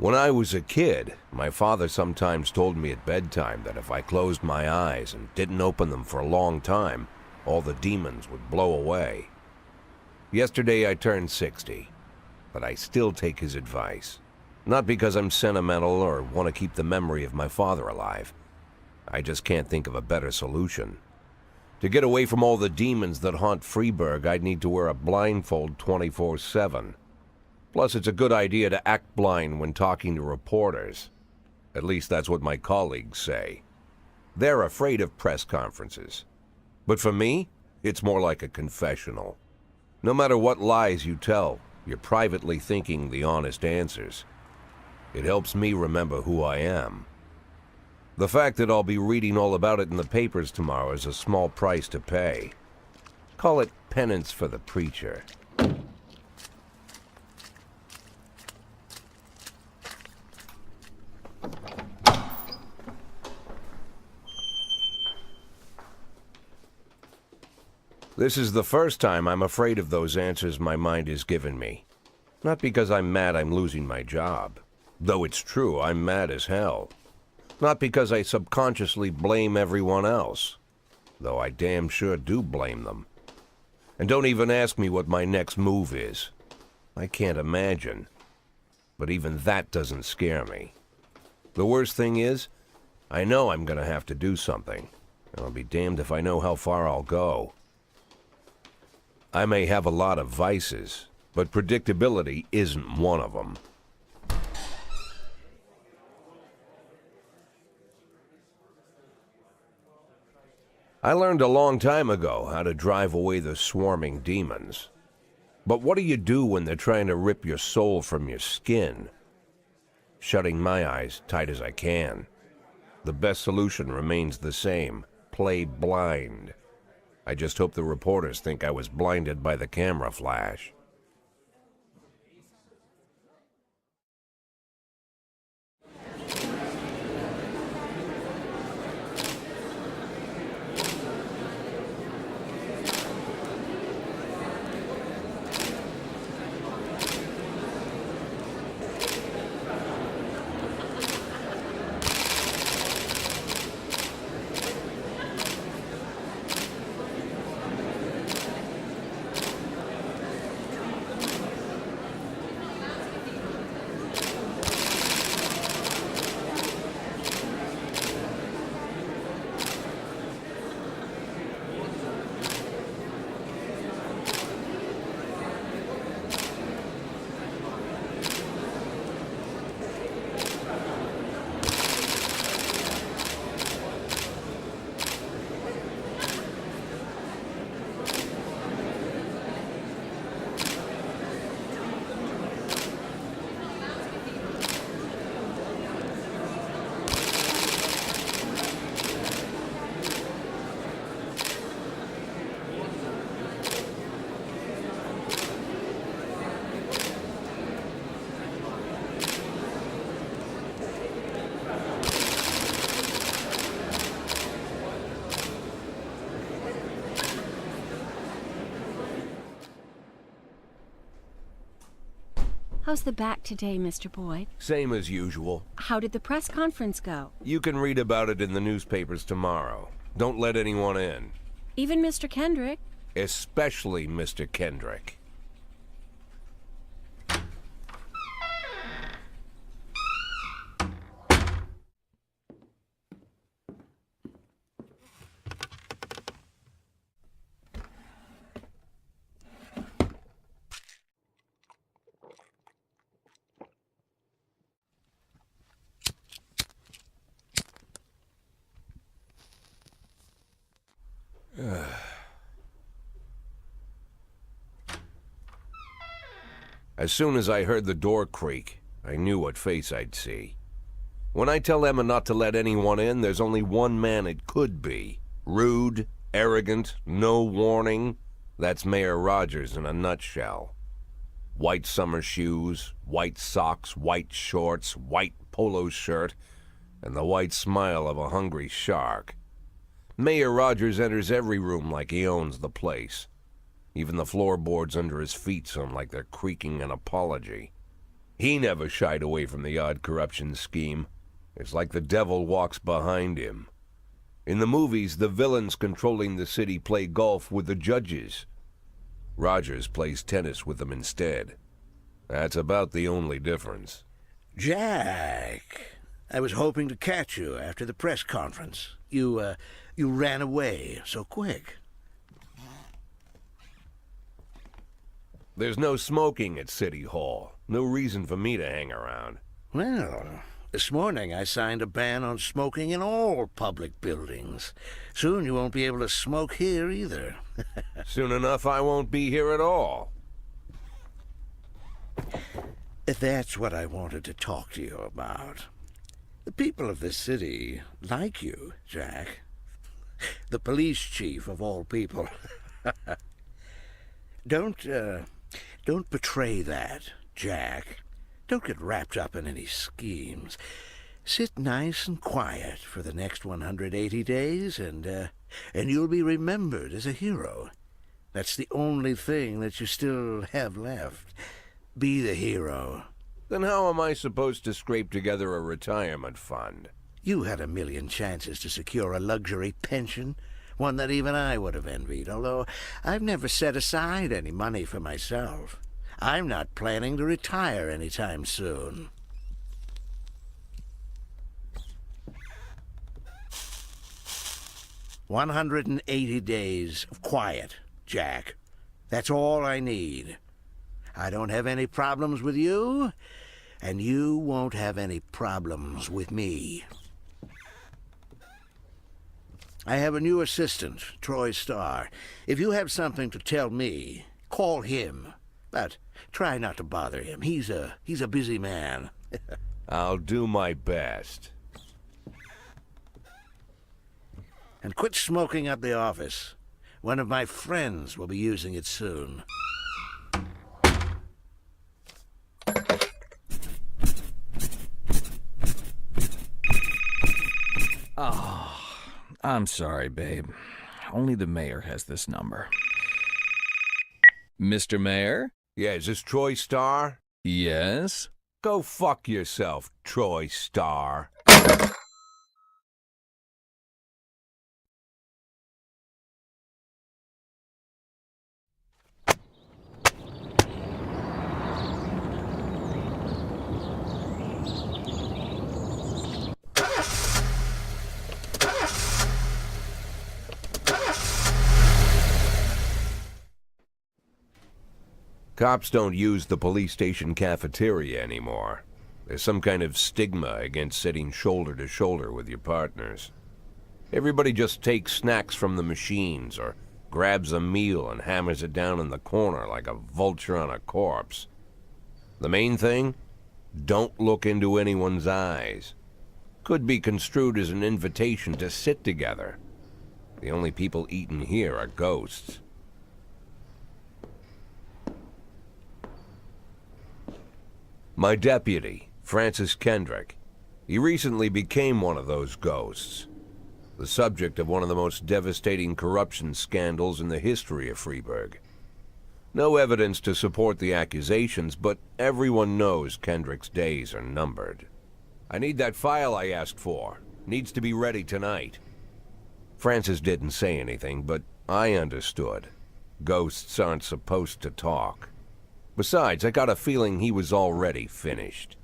When I was a kid, my father sometimes told me at bedtime that if I closed my eyes and didn't open them for a long time, all the demons would blow away. Yesterday I turned 60, but I still take his advice. Not because I'm sentimental or want to keep the memory of my father alive. I just can't think of a better solution. To get away from all the demons that haunt Freeburg, I'd need to wear a blindfold 24/7. Plus, it's a good idea to act blind when talking to reporters. At least that's what my colleagues say. They're afraid of press conferences. But for me, it's more like a confessional. No matter what lies you tell, you're privately thinking the honest answers. It helps me remember who I am. The fact that I'll be reading all about it in the papers tomorrow is a small price to pay. Call it penance for the preacher. This is the first time I'm afraid of those answers my mind has given me. Not because I'm mad I'm losing my job. Though it's true, I'm mad as hell. Not because I subconsciously blame everyone else. Though I damn sure do blame them. And don't even ask me what my next move is. I can't imagine. But even that doesn't scare me. The worst thing is, I know I'm gonna have to do something. And I'll be damned if I know how far I'll go. I may have a lot of vices, but predictability isn't one of them. I learned a long time ago how to drive away the swarming demons. But what do you do when they're trying to rip your soul from your skin? Shutting my eyes tight as I can. The best solution remains the same: play blind. I just hope the reporters think I was blinded by the camera flash. How's the back today, Mr. Boyd? Same as usual. How did the press conference go? You can read about it in the newspapers tomorrow. Don't let anyone in. Even Mr. Kendrick? Especially Mr. Kendrick. As soon as I heard the door creak, I knew what face I'd see. When I tell Emma not to let anyone in, there's only one man it could be. Rude, arrogant, no warning. That's Mayor Rogers in a nutshell. White summer shoes, white socks, white shorts, white polo shirt, and the white smile of a hungry shark. Mayor Rogers enters every room like he owns the place. Even the floorboards under his feet sound like they're creaking an apology. He never shied away from the odd corruption scheme. It's like the devil walks behind him. In the movies, the villains controlling the city play golf with the judges. Rogers plays tennis with them instead. That's about the only difference. Jack, I was hoping to catch you after the press conference. You ran away so quick. There's no smoking at City Hall. No reason for me to hang around. Well, this morning I signed a ban on smoking in all public buildings. Soon you won't be able to smoke here either. Soon enough I won't be here at all. That's what I wanted to talk to you about. The people of this city like you, Jack. The police chief of all people. Don't betray that, Jack. Don't get wrapped up in any schemes. Sit nice and quiet for the next 180 days, and you'll be remembered as a hero. That's the only thing that you still have left. Be the hero. Then how am I supposed to scrape together a retirement fund? You had a million chances to secure a luxury pension, one that even I would have envied, although I've never set aside any money for myself. I'm not planning to retire anytime soon. "180 days of quiet, Jack. That's all I need. I don't have any problems with you, and you won't have any problems with me. I have a new assistant, Troy Starr. If you have something to tell me, call him. But try not to bother him. He's a busy man." I'll do my best. "And quit smoking up the office. One of my friends will be using it soon." I'm sorry, babe. Only the mayor has this number. Mr. Mayor? Yeah, is this Troy Starr? Yes? Go fuck yourself, Troy Starr. Cops don't use the police station cafeteria anymore. There's some kind of stigma against sitting shoulder to shoulder with your partners. Everybody just takes snacks from the machines or grabs a meal and hammers it down in the corner like a vulture on a corpse. The main thing? Don't look into anyone's eyes. Could be construed as an invitation to sit together. The only people eating here are ghosts. My deputy, Francis Kendrick. He recently became one of those ghosts. The subject of one of the most devastating corruption scandals in the history of Freeburg. No evidence to support the accusations, but everyone knows Kendrick's days are numbered. I need that file I asked for. Needs to be ready tonight. Francis didn't say anything, but I understood. Ghosts aren't supposed to talk. Besides, I got a feeling he was already finished.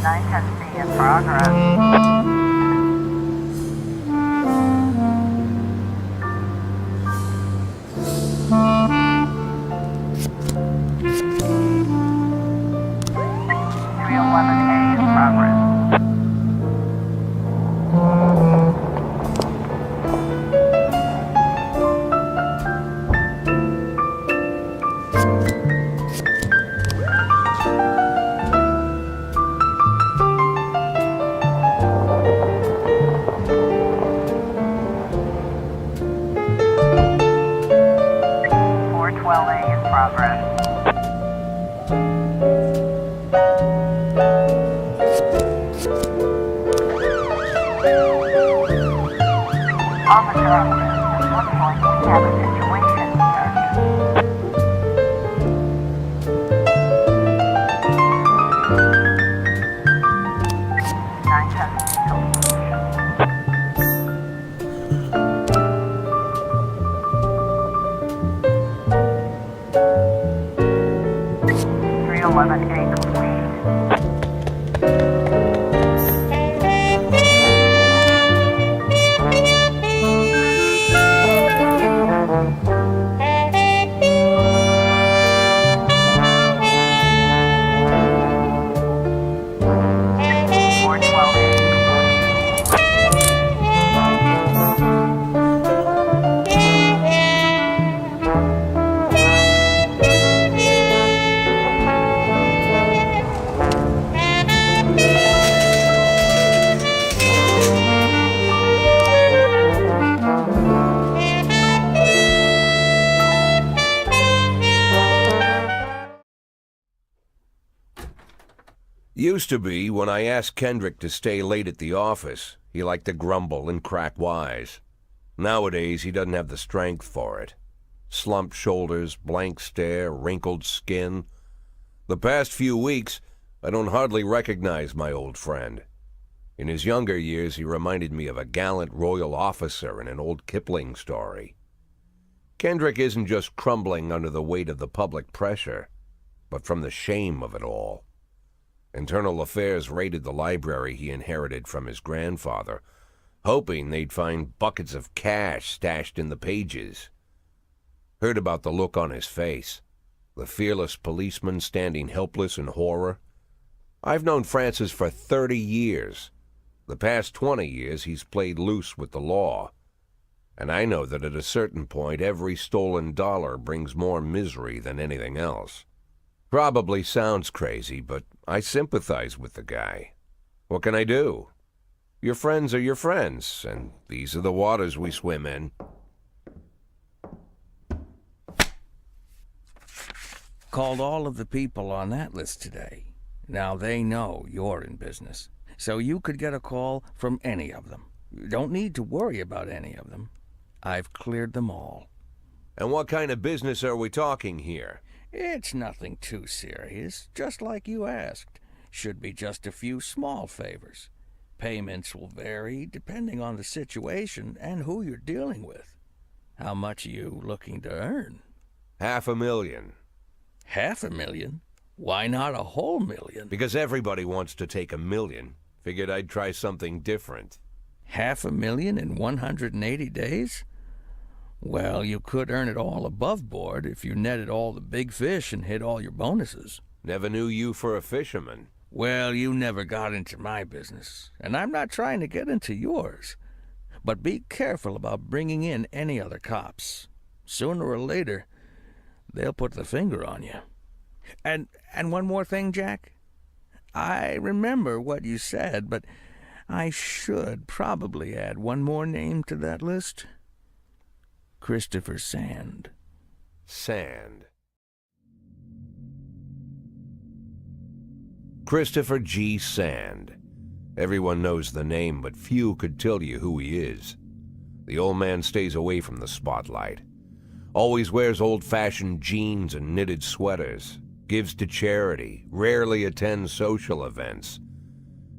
910C in progress. A in progress. A in progress. Officer Upton, looks like we have a situation here. Nine three 11A complete. Used to be, when I asked Kendrick to stay late at the office, he liked to grumble and crack wise. Nowadays, he doesn't have the strength for it. Slumped shoulders, blank stare, wrinkled skin. The past few weeks, I don't hardly recognize my old friend. In his younger years, he reminded me of a gallant royal officer in an old Kipling story. Kendrick isn't just crumbling under the weight of the public pressure, but from the shame of it all. Internal Affairs raided the library he inherited from his grandfather, hoping they'd find buckets of cash stashed in the pages. Heard about the look on his face, the fearless policeman standing helpless in horror. I've known Francis for 30 years. The past 20 years he's played loose with the law. And I know that at a certain point every stolen dollar brings more misery than anything else. Probably sounds crazy, but I sympathize with the guy. What can I do? Your friends are your friends, and these are the waters we swim in. Called all of the people on that list today. Now they know you're in business, so you could get a call from any of them. You don't need to worry about any of them. I've cleared them all. And what kind of business are we talking here? It's nothing too serious, just like you asked. Should be just a few small favors. Payments will vary depending on the situation and who you're dealing with. How much are you looking to earn? $500,000. $500,000? Why not a whole million? Because everybody wants to take $1 million. Figured I'd try something different. $500,000 in 180 days? Well, you could earn it all above board if you netted all the big fish and hit all your bonuses. Never knew you for a fisherman. Well, you never got into my business, and I'm not trying to get into yours. But be careful about bringing in any other cops. Sooner or later, they'll put the finger on you. And one more thing, Jack. I remember what you said, but I should probably add one more name to that list. Christopher Sand. Sand. Christopher G. Sand. Everyone knows the name, but few could tell you who he is. The old man stays away from the spotlight. Always wears old-fashioned jeans and knitted sweaters. Gives to charity. Rarely attends social events.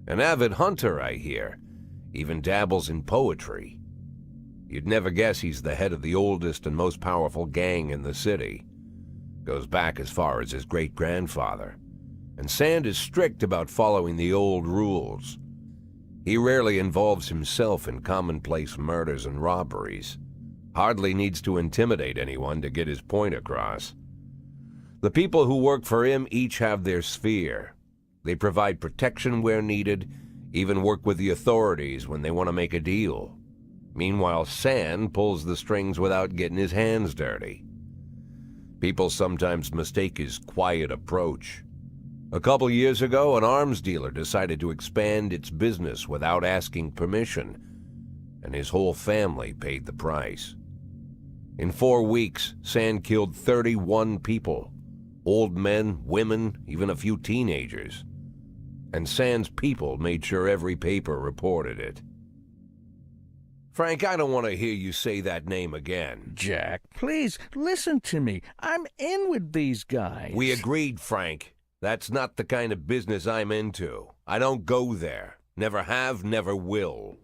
An avid hunter, I hear. Even dabbles in poetry. You'd never guess he's the head of the oldest and most powerful gang in the city. Goes back as far as his great-grandfather. and Sand is strict about following the old rules. He rarely involves himself in commonplace murders and robberies. Hardly needs to intimidate anyone to get his point across. The people who work for him each have their sphere. They provide protection where needed, even work with the authorities when they want to make a deal. Meanwhile, Sand pulls the strings without getting his hands dirty. People sometimes mistake his quiet approach. A couple years ago, an arms dealer decided to expand its business without asking permission, and his whole family paid the price. In 4 weeks, Sand killed 31 people. Old men, women, even a few teenagers. And Sand's people made sure every paper reported it. Frank, I don't want to hear you say that name again. Jack, please, listen to me. I'm in with these guys. We agreed, Frank. That's not the kind of business I'm into. I don't go there. Never have, never will.